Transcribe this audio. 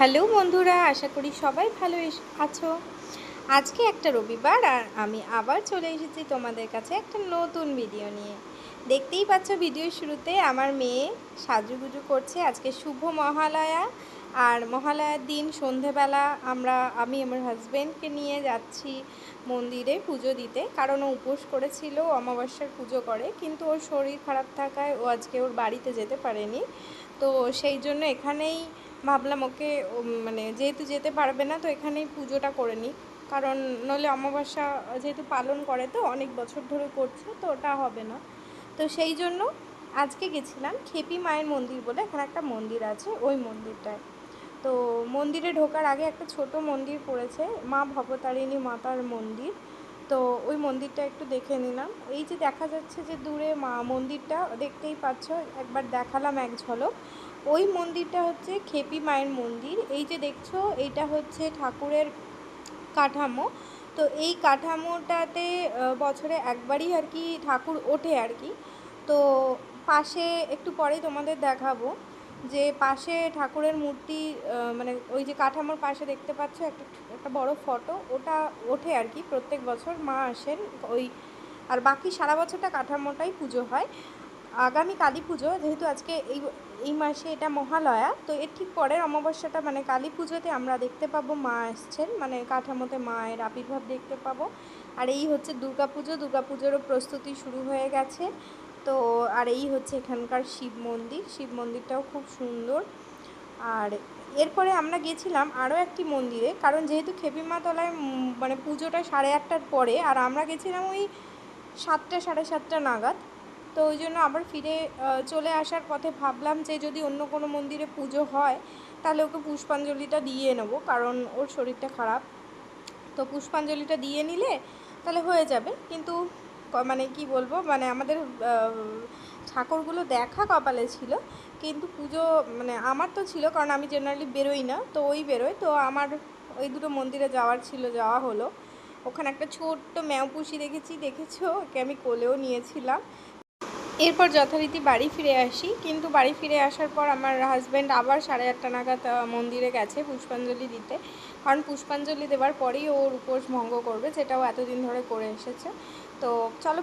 Hello বন্ধুরা, আশা করি সবাই ভালো আছো। আজকে একটা রবিবার আর আমি আবার চলে এসেছি তোমাদের কাছে একটা নতুন ভিডিও নিয়ে। দেখতেই পাচ্ছ ভিডিওর শুরুতে আমার মেয়ে সাজুগুজু করছে। আজকে শুভ মহালয়া, আর মহালয়ার দিন সন্ধেবেলা আমি আমার হাজব্যান্ডকে নিয়ে যাচ্ছি মন্দিরে পুজো দিতে, কারণ ও উপোস করেছিল, অমাবস্যার পুজো করে, কিন্তু ওর শরীর খারাপ থাকায় ও আজকে ওর বাড়িতে যেতে পারেনি। তো সেই জন্য এখানেই ভাবলাম ওকে মানে যেহেতু যেতে পারবে না, তো এখানেই পুজোটা করে নিই, কারণ নইলে অমাবস্যা যেহেতু পালন করে তো অনেক বছর ধরে করছে, তো ওটা হবে না। তো সেই জন্য আজকে গেছিলাম খেপি মায়ের মন্দির বলে, এখানে একটা মন্দির আছে, ওই মন্দিরটায়। তো মন্দিরে ঢোকার আগে একটা ছোট মন্দির পড়েছে, মা ভবতারিণী মাতার মন্দির। তো ওই মন্দিরটা একটু দেখে নিলাম। এই যে দেখা যাচ্ছে যে দূরে মা মন্দিরটা দেখতেই পাচ্ছ, একবার দেখালাম এক ঝলক। ওই মন্দিরটা হচ্ছে খেপি মায়ের মন্দির। এই যে দেখছো, এইটা হচ্ছে ঠাকুরের কাঠামো। তো এই কাঠামোটাতে বছরে একবারই আর কি ঠাকুর ওঠে আর কি। তো পাশে একটু পরেই তোমাদের দেখাবো যে পাশে ঠাকুরের মূর্তি, মানে ওই যে কাঠামোর পাশে দেখতে পাচ্ছ একটা একটা বড় ফটো, ওটা ওঠে আর কি প্রত্যেক বছর মা আসেন ওই। আর বাকি সারা বছরটা কাঠামোটাই পুজো হয়। আগামী কালী পুজো, যেহেতু আজকে এই এই মাসে এটা মহালয়া, তো এর ঠিক পরের অমাবস্যাটা মানে কালী পুজোতে আমরা দেখতে পাবো মা আসছেন, মানে কাঠামোতে মায়ের আবির্ভাব দেখতে পাবো। আর এই হচ্ছে দুর্গাপুজো, দুর্গাপুজোরও প্রস্তুতি শুরু হয়ে গেছে। তো আর এই হচ্ছে এখানকার শিব মন্দির, শিব মন্দিরটাও খুব সুন্দর। আর এরপরে আমরা গেছিলাম আরও একটি মন্দিরে, কারণ যেহেতু খেপিমা তলায় মানে পুজোটা 8:30টার পরে, আর আমরা গেছিলাম ওই 7টা 7:30 নাগাদ। তো ওই জন্য আবার ফিরে চলে আসার পথে ভাবলাম যে যদি অন্য কোনো মন্দিরে পুজো হয় তাহলে ওকে পুষ্পাঞ্জলিটা দিয়ে নেবো, কারণ ওর শরীরটা খারাপ। তো পুষ্পাঞ্জলিটা দিয়ে নিলে তাহলে হয়ে যাবে। কিন্তু মানে কি বলবো, মানে আমাদের ঠাকুরগুলো দেখা কপালে ছিল, কিন্তু পুজো মানে আমার তো ছিল, কারণ আমি জেনারেলি বেরোই না, তো ওই বেরোয়, তো আমার ওই দুটো মন্দিরে যাওয়ার ছিল, যাওয়া হলো। ওখানে একটা ছোট্ট ম্যাওপুষি দেখেছো, ওকে আমি কোলেও নিয়েছিলাম। এরপর যথারীতি বাড়ি ফিরে আসি, কিন্তু বাড়ি ফিরে আসার পর আমার হাজব্যান্ড আবার 8:30 নাগাদ মন্দিরে গেছে পুষ্পাঞ্জলি দিতে, কারণ পুষ্পাঞ্জলি দেওয়ার পরেই ওর উপোস ভঙ্গ করবে, যেটাও এতদিন ধরে করে এসেছে। তো চলো